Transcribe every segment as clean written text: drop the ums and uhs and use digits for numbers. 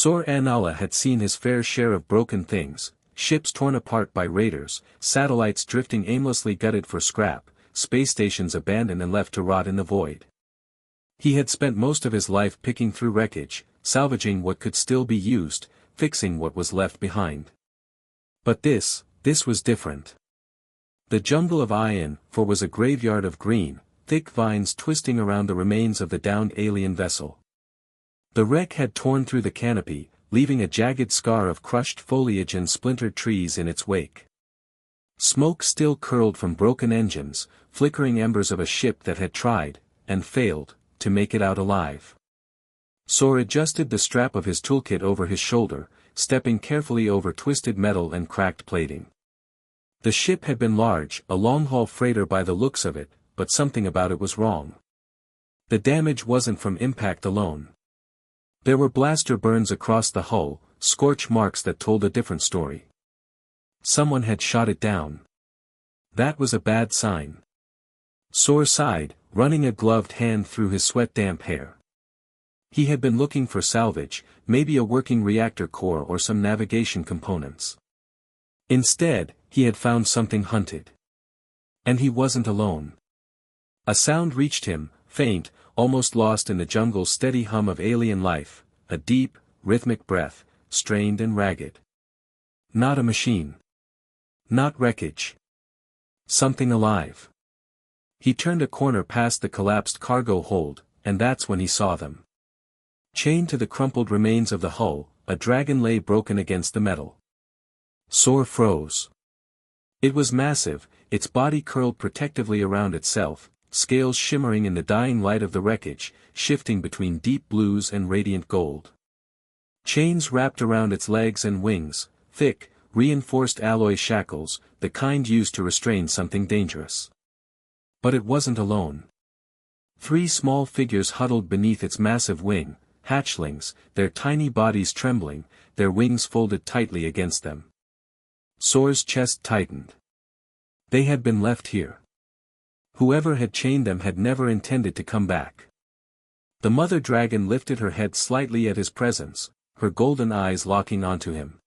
Sor Andala had seen his fair share of broken things, ships torn apart by raiders, satellites drifting aimlessly gutted for scrap, space stations abandoned and left to rot in the void. He had spent most of his life picking through wreckage, salvaging what could still be used, fixing what was left behind. But this was different. The jungle of Iron was a graveyard of green, thick vines twisting around the remains of the downed alien vessel. The wreck had torn through the canopy, leaving a jagged scar of crushed foliage and splintered trees in its wake. Smoke still curled from broken engines, flickering embers of a ship that had tried, and failed, to make it out alive. Sor adjusted the strap of his toolkit over his shoulder, stepping carefully over twisted metal and cracked plating. The ship had been large, a long-haul freighter by the looks of it, but something about it was wrong. The damage wasn't from impact alone. There were blaster burns across the hull, scorch marks that told a different story. Someone had shot it down. That was a bad sign. Sor sighed, running a gloved hand through his sweat-damp hair. He had been looking for salvage, maybe a working reactor core or some navigation components. Instead, he had found something hunted. And he wasn't alone. A sound reached him, faint, almost lost in the jungle's steady hum of alien life, a deep, rhythmic breath, strained and ragged. Not a machine. Not wreckage. Something alive. He turned a corner past the collapsed cargo hold, and that's when he saw them. Chained to the crumpled remains of the hull, a dragon lay broken against the metal. Sor froze. It was massive, its body curled protectively around itself, scales shimmering in the dying light of the wreckage, shifting between deep blues and radiant gold. Chains wrapped around its legs and wings, thick, reinforced alloy shackles, the kind used to restrain something dangerous. But it wasn't alone. 3 small figures huddled beneath its massive wing, hatchlings, their tiny bodies trembling, their wings folded tightly against them. Sor's chest tightened. They had been left here. Whoever had chained them had never intended to come back. The mother dragon lifted her head slightly at his presence, her golden eyes locking onto him.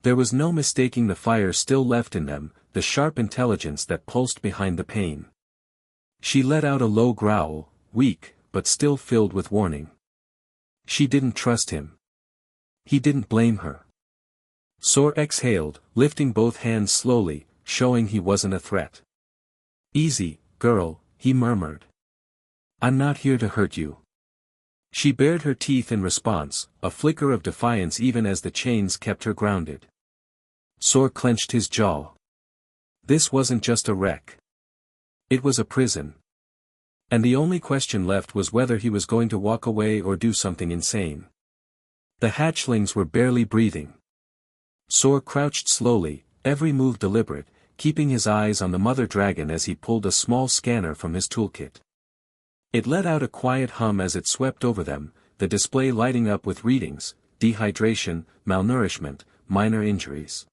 There was no mistaking the fire still left in them, the sharp intelligence that pulsed behind the pain. She let out a low growl, weak, but still filled with warning. She didn't trust him. He didn't blame her. Sor exhaled, lifting both hands slowly, showing he wasn't a threat. "Easy, girl," he murmured. "I'm not here to hurt you." She bared her teeth in response, a flicker of defiance even as the chains kept her grounded. Sor clenched his jaw. This wasn't just a wreck. It was a prison. And the only question left was whether he was going to walk away or do something insane. The hatchlings were barely breathing. Sor crouched slowly, every move deliberate, keeping his eyes on the mother dragon as he pulled a small scanner from his toolkit. It let out a quiet hum as it swept over them, the display lighting up with readings, dehydration, malnourishment, minor injuries.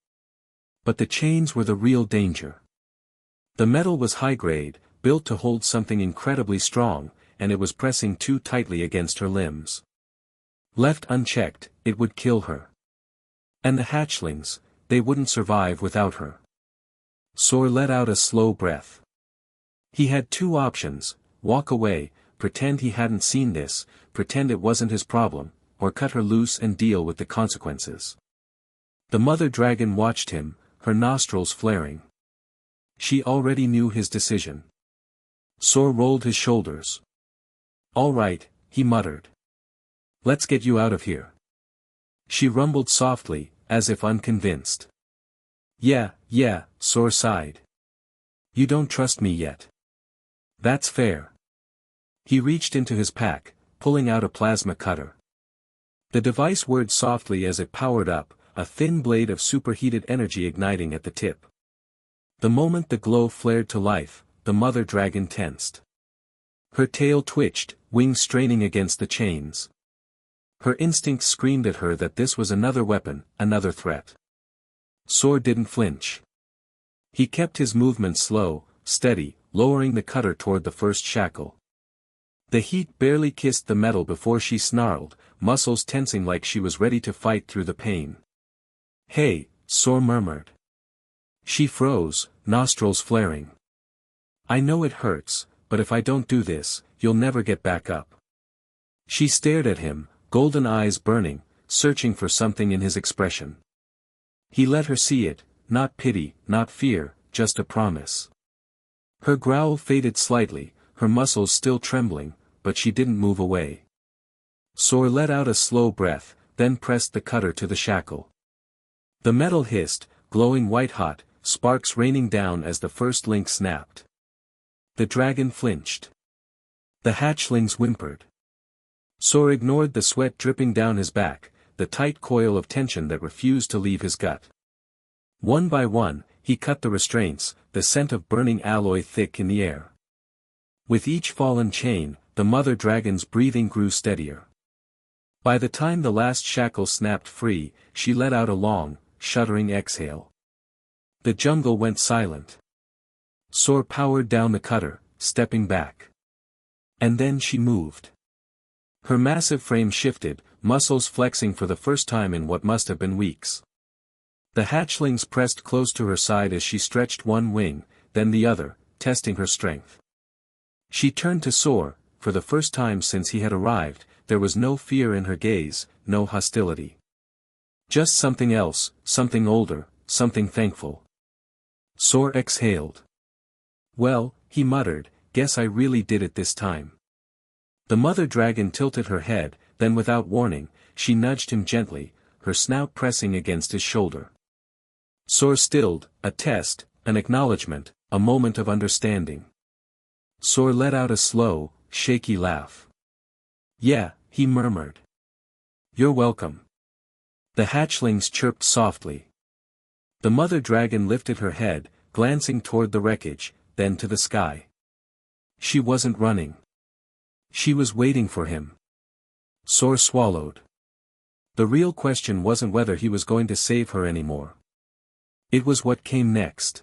But the chains were the real danger. The metal was high-grade, built to hold something incredibly strong, and it was pressing too tightly against her limbs. Left unchecked, it would kill her. And the hatchlings, they wouldn't survive without her. Sor let out a slow breath. He had 2 options, walk away, pretend he hadn't seen this, pretend it wasn't his problem, or cut her loose and deal with the consequences. The mother dragon watched him, her nostrils flaring. She already knew his decision. Sor rolled his shoulders. "All right," he muttered. "Let's get you out of here." She rumbled softly, as if unconvinced. Yeah, Sor sighed. "You don't trust me yet." "That's fair." He reached into his pack, pulling out a plasma cutter. The device whirred softly as it powered up, a thin blade of superheated energy igniting at the tip. The moment the glow flared to life, the mother dragon tensed. Her tail twitched, wings straining against the chains. Her instincts screamed at her that this was another weapon, another threat. Sor didn't flinch. He kept his movements slow, steady, lowering the cutter toward the first shackle. The heat barely kissed the metal before she snarled, muscles tensing like she was ready to fight through the pain. "Hey," Sor murmured. She froze, nostrils flaring. "I know it hurts, but if I don't do this, you'll never get back up." She stared at him, golden eyes burning, searching for something in his expression. He let her see it, not pity, not fear, just a promise. Her growl faded slightly, her muscles still trembling, but she didn't move away. Sor let out a slow breath, then pressed the cutter to the shackle. The metal hissed, glowing white-hot, sparks raining down as the first link snapped. The dragon flinched. The hatchlings whimpered. Sor ignored the sweat dripping down his back, the tight coil of tension that refused to leave his gut. One by one, he cut the restraints, the scent of burning alloy thick in the air. With each fallen chain, the mother dragon's breathing grew steadier. By the time the last shackle snapped free, she let out a long, shuddering exhale. The jungle went silent. Sor powered down the cutter, stepping back. And then she moved. Her massive frame shifted, muscles flexing for the first time in what must have been weeks. The hatchlings pressed close to her side as she stretched one wing, then the other, testing her strength. She turned to Sor. For the first time since he had arrived, there was no fear in her gaze, no hostility. Just something else, something older, something thankful. Sor exhaled. "Well," he muttered, "guess I really did it this time." The mother dragon tilted her head, then without warning, she nudged him gently, her snout pressing against his shoulder. Sor stilled, a test, an acknowledgement, a moment of understanding. Sor let out a slow, shaky laugh. "Yeah," he murmured. "You're welcome." The hatchlings chirped softly. The mother dragon lifted her head, glancing toward the wreckage, then to the sky. She wasn't running. She was waiting for him. Sor swallowed. The real question wasn't whether he was going to save her anymore. It was what came next.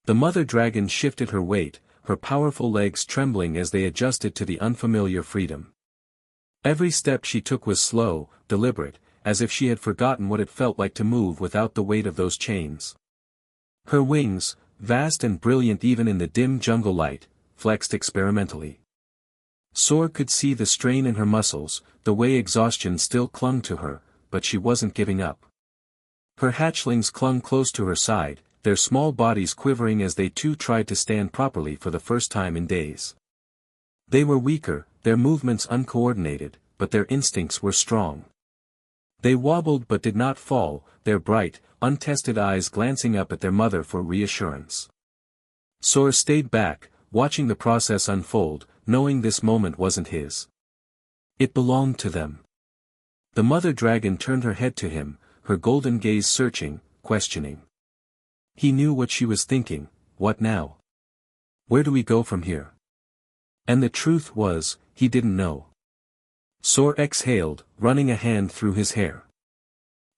The mother dragon shifted her weight, her powerful legs trembling as they adjusted to the unfamiliar freedom. Every step she took was slow, deliberate, as if she had forgotten what it felt like to move without the weight of those chains. Her wings, vast and brilliant even in the dim jungle light, flexed experimentally. Sor could see the strain in her muscles, the way exhaustion still clung to her, but she wasn't giving up. Her hatchlings clung close to her side, their small bodies quivering as they too tried to stand properly for the first time in days. They were weaker, their movements uncoordinated, but their instincts were strong. They wobbled but did not fall, their bright, untested eyes glancing up at their mother for reassurance. Sor stayed back, watching the process unfold, knowing this moment wasn't his. It belonged to them. The mother dragon turned her head to him, her golden gaze searching, questioning. He knew what she was thinking. What now? Where do we go from here? And the truth was, he didn't know. Sor exhaled, running a hand through his hair.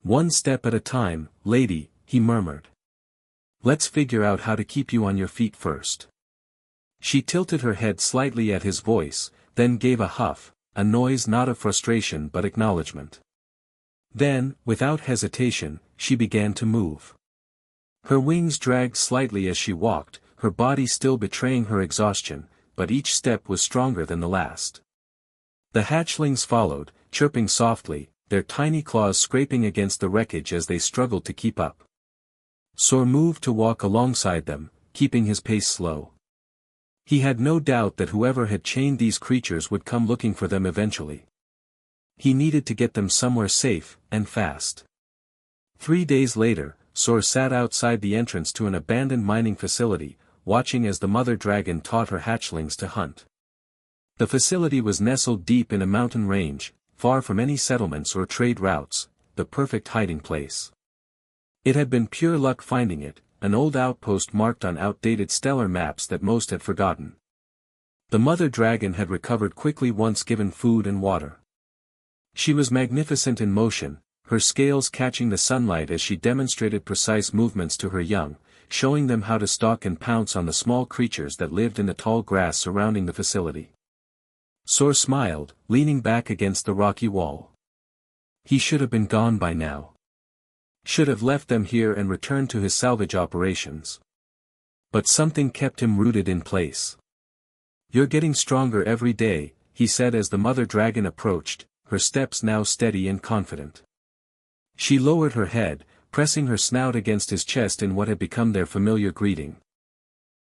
"One step at a time, lady," he murmured. "Let's figure out how to keep you on your feet first." She tilted her head slightly at his voice, then gave a huff, a noise not of frustration but acknowledgement. Then, without hesitation, she began to move. Her wings dragged slightly as she walked, her body still betraying her exhaustion, but each step was stronger than the last. The hatchlings followed, chirping softly, their tiny claws scraping against the wreckage as they struggled to keep up. Sor moved to walk alongside them, keeping his pace slow. He had no doubt that whoever had chained these creatures would come looking for them eventually. He needed to get them somewhere safe, and fast. 3 days later, Sor sat outside the entrance to an abandoned mining facility, watching as the mother dragon taught her hatchlings to hunt. The facility was nestled deep in a mountain range, far from any settlements or trade routes, the perfect hiding place. It had been pure luck finding it, an old outpost marked on outdated stellar maps that most had forgotten. The mother dragon had recovered quickly once given food and water. She was magnificent in motion, her scales catching the sunlight as she demonstrated precise movements to her young, showing them how to stalk and pounce on the small creatures that lived in the tall grass surrounding the facility. Sor smiled, leaning back against the rocky wall. He should have been gone by now. Should have left them here and returned to his salvage operations. But something kept him rooted in place. You're getting stronger every day, he said as the mother dragon approached, her steps now steady and confident. She lowered her head, pressing her snout against his chest in what had become their familiar greeting.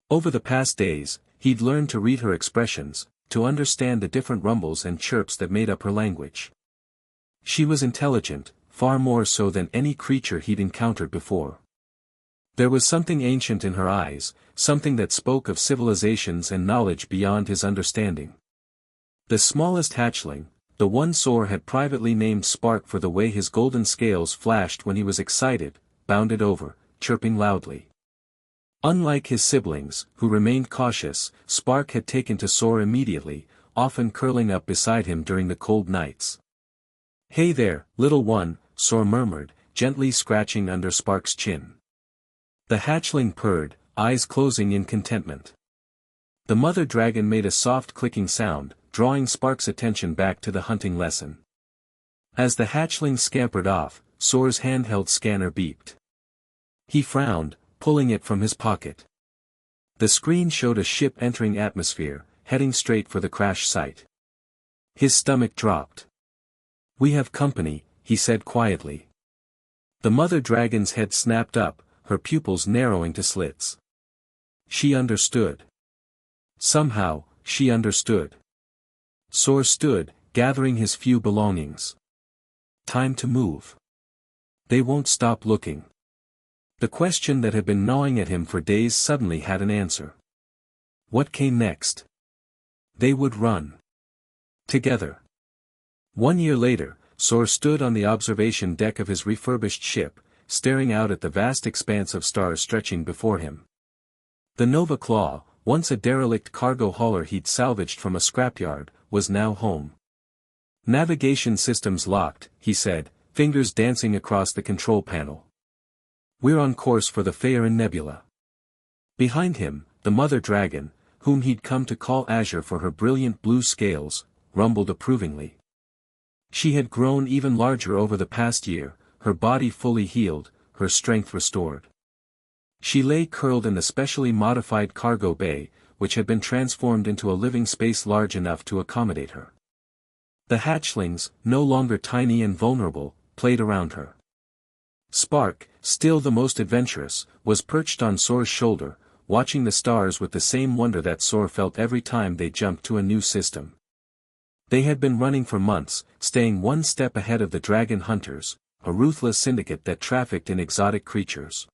Over the past days, he'd learned to read her expressions, to understand the different rumbles and chirps that made up her language. She was intelligent, far more so than any creature he'd encountered before. There was something ancient in her eyes, something that spoke of civilizations and knowledge beyond his understanding. The smallest hatchling, the one Sor had privately named Spark for the way his golden scales flashed when he was excited, bounded over, chirping loudly. Unlike his siblings, who remained cautious, Spark had taken to Sor immediately, often curling up beside him during the cold nights. "Hey there, little one," Sor murmured, gently scratching under Spark's chin. The hatchling purred, eyes closing in contentment. The mother dragon made a soft clicking sound, drawing Spark's attention back to the hunting lesson. As the hatchling scampered off, Sor's handheld scanner beeped. He frowned, pulling it from his pocket. The screen showed a ship entering atmosphere, heading straight for the crash site. His stomach dropped. "We have company," he said quietly. The mother dragon's head snapped up, her pupils narrowing to slits. She understood. Somehow, she understood. Sor stood, gathering his few belongings. Time to move. They won't stop looking. The question that had been gnawing at him for days suddenly had an answer. What came next? They would run. Together. 1 year later, Sor stood on the observation deck of his refurbished ship, staring out at the vast expanse of stars stretching before him. The Nova Claw, once a derelict cargo hauler he'd salvaged from a scrapyard, was now home. "Navigation systems locked," he said, fingers dancing across the control panel. "We're on course for the Phaeron Nebula." Behind him, the mother dragon, whom he'd come to call Azure for her brilliant blue scales, rumbled approvingly. She had grown even larger over the past year, her body fully healed, her strength restored. She lay curled in the specially modified cargo bay, which had been transformed into a living space large enough to accommodate her. The hatchlings, no longer tiny and vulnerable, played around her. Spark, still the most adventurous, was perched on Sor's shoulder, watching the stars with the same wonder that Sor felt every time they jumped to a new system. They had been running for months, staying one step ahead of the dragon hunters, a ruthless syndicate that trafficked in exotic creatures.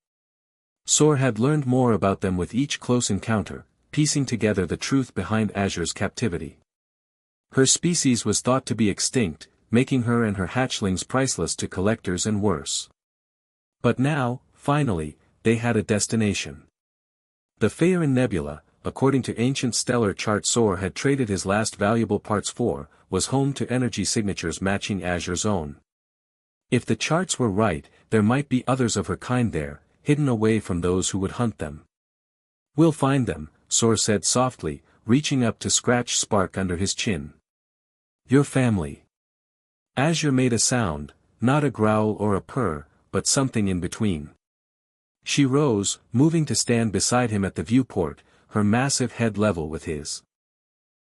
Sor had learned more about them with each close encounter, piecing together the truth behind Azure's captivity. Her species was thought to be extinct, making her and her hatchlings priceless to collectors and worse. But now, finally, they had a destination. The Phaeron Nebula, according to ancient stellar charts Sor had traded his last valuable parts for, was home to energy signatures matching Azure's own. If the charts were right, there might be others of her kind there, hidden away from those who would hunt them. "We'll find them," Sor said softly, reaching up to scratch Spark under his chin. "Your family." Azure made a sound, not a growl or a purr, but something in between. She rose, moving to stand beside him at the viewport, her massive head level with his.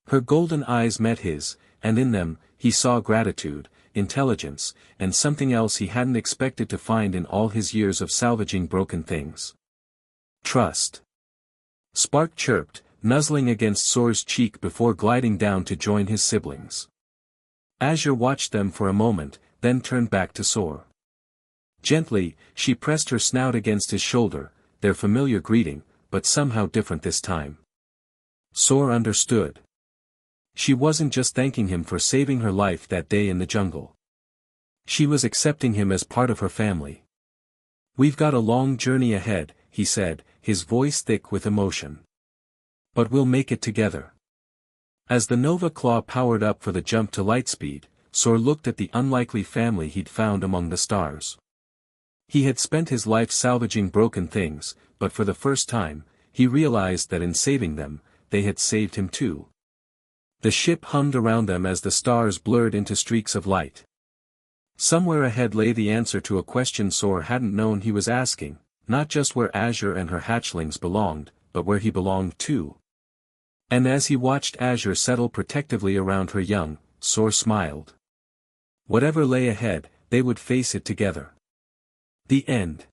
Her golden eyes met his, and in them, he saw gratitude, intelligence, and something else he hadn't expected to find in all his years of salvaging broken things. Trust. Spark chirped, nuzzling against Sor's cheek before gliding down to join his siblings. Azure watched them for a moment, then turned back to Sor. Gently, she pressed her snout against his shoulder, their familiar greeting, but somehow different this time. Sor understood. She wasn't just thanking him for saving her life that day in the jungle. She was accepting him as part of her family. "We've got a long journey ahead," he said, his voice thick with emotion. "But we'll make it together." As the Nova Claw powered up for the jump to lightspeed, Sor looked at the unlikely family he'd found among the stars. He had spent his life salvaging broken things, but for the first time, he realized that in saving them, they had saved him too. The ship hummed around them as the stars blurred into streaks of light. Somewhere ahead lay the answer to a question Sor hadn't known he was asking, not just where Azure and her hatchlings belonged, but where he belonged too. And as he watched Azure settle protectively around her young, Sor smiled. Whatever lay ahead, they would face it together. The end.